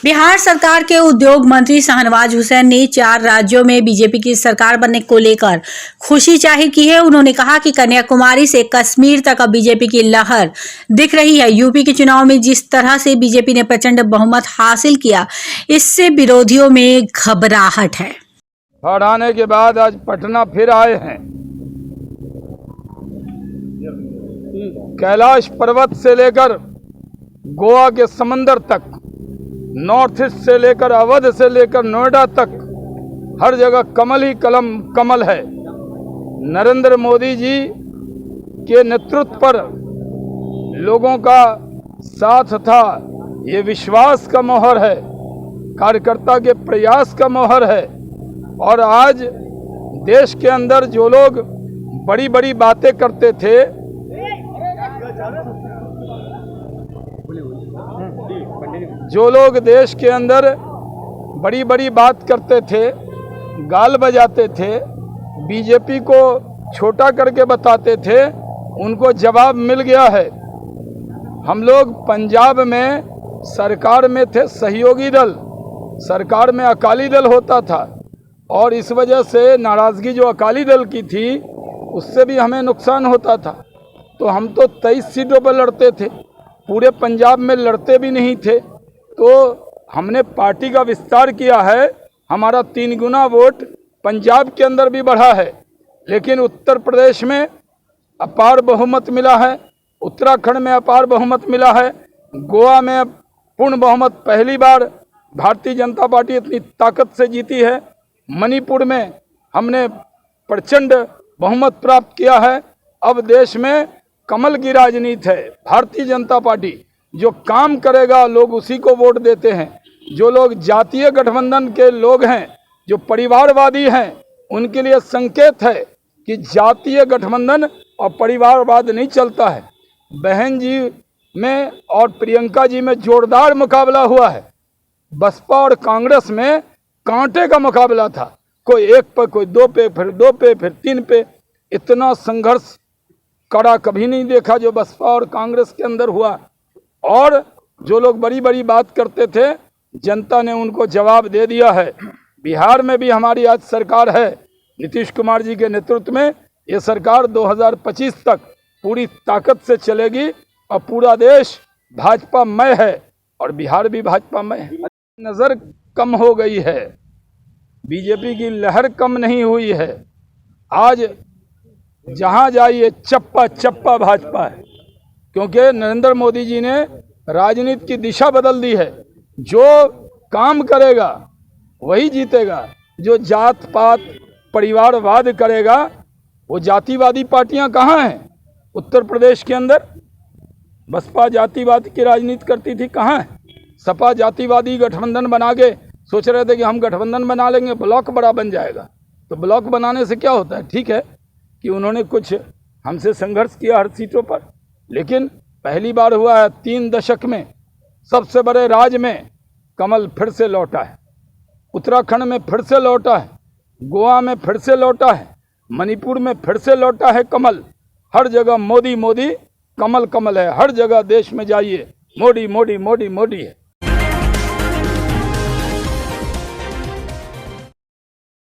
बिहार सरकार के उद्योग मंत्री शाहनवाज हुसैन ने 4 राज्यों में बीजेपी की सरकार बनने को लेकर खुशी जाहिर की है। उन्होंने कहा कि कन्याकुमारी से कश्मीर तक अब बीजेपी की लहर दिख रही है। यूपी के चुनाव में जिस तरह से बीजेपी ने प्रचंड बहुमत हासिल किया, इससे विरोधियों में घबराहट है। हराने के बाद आज पटना फिर आए हैं। कैलाश पर्वत से लेकर गोवा के समंदर तक, नॉर्थ ईस्ट से लेकर अवध से लेकर नोएडा तक, हर जगह कमल ही कमल है। नरेंद्र मोदी जी के नेतृत्व पर लोगों का साथ था, ये विश्वास का मोहर है, कार्यकर्ता के प्रयास का मोहर है। और आज देश के अंदर जो लोग बड़ी बड़ी बातें करते थे, जो लोग देश के अंदर बड़ी बड़ी बात करते थे, गाल बजाते थे, बीजेपी को छोटा करके बताते थे, उनको जवाब मिल गया है। हम लोग पंजाब में सरकार में थे सहयोगी दल, सरकार में अकाली दल होता था, और इस वजह से नाराज़गी जो अकाली दल की थी उससे भी हमें नुकसान होता था। तो हम तो 23 सीटों पर लड़ते थे, पूरे पंजाब में लड़ते भी नहीं थे। तो हमने पार्टी का विस्तार किया है, हमारा 3 गुना वोट पंजाब के अंदर भी बढ़ा है। लेकिन उत्तर प्रदेश में अपार बहुमत मिला है, उत्तराखंड में अपार बहुमत मिला है, गोवा में पूर्ण बहुमत पहली बार भारतीय जनता पार्टी इतनी ताकत से जीती है, मणिपुर में हमने प्रचंड बहुमत प्राप्त किया है। अब देश में कमल की राजनीति है। भारतीय जनता पार्टी जो काम करेगा लोग उसी को वोट देते हैं। जो लोग जातीय गठबंधन के लोग हैं, जो परिवारवादी हैं, उनके लिए संकेत है कि जातीय गठबंधन और परिवारवाद नहीं चलता है। बहन जी में और प्रियंका जी में जोरदार मुकाबला हुआ है। बसपा और कांग्रेस में कांटे का मुकाबला था, कोई 1 पे, कोई 2 पे, फिर 2 पे, फिर 3 पे। इतना संघर्ष कड़ा कभी नहीं देखा जो बसपा और कांग्रेस के अंदर हुआ। और जो लोग बड़ी बड़ी बात करते थे, जनता ने उनको जवाब दे दिया है। बिहार में भी हमारी आज सरकार है, नीतीश कुमार जी के नेतृत्व में। ये सरकार 2025 तक पूरी ताकत से चलेगी और पूरा देश भाजपामय है और बिहार भी भाजपामय है। नज़र कम हो गई है, बीजेपी की लहर कम नहीं हुई है। आज जहां जाइए चप्पा चप्पा भाजपा है, क्योंकि नरेंद्र मोदी जी ने राजनीति की दिशा बदल दी है। जो काम करेगा वही जीतेगा, जो जात पात परिवारवाद करेगा, वो जातिवादी पार्टियां कहाँ हैं? उत्तर प्रदेश के अंदर बसपा जातिवाद की राजनीति करती थी, कहाँ है? सपा जातिवादी गठबंधन बना के सोच रहे थे कि हम गठबंधन बना लेंगे, ब्लॉक बड़ा बन जाएगा। तो ब्लॉक बनाने से क्या होता है? ठीक है कि उन्होंने कुछ हमसे संघर्ष किया हर सीटों पर, लेकिन पहली बार हुआ है 3 दशक में सबसे बड़े राज्य में कमल फिर से लौटा है। उत्तराखंड में फिर से लौटा है, गोवा में फिर से लौटा है, मणिपुर में फिर से लौटा है कमल। हर जगह मोदी मोदी, कमल कमल है। हर जगह देश में जाइए मोदी मोदी मोदी मोदी है।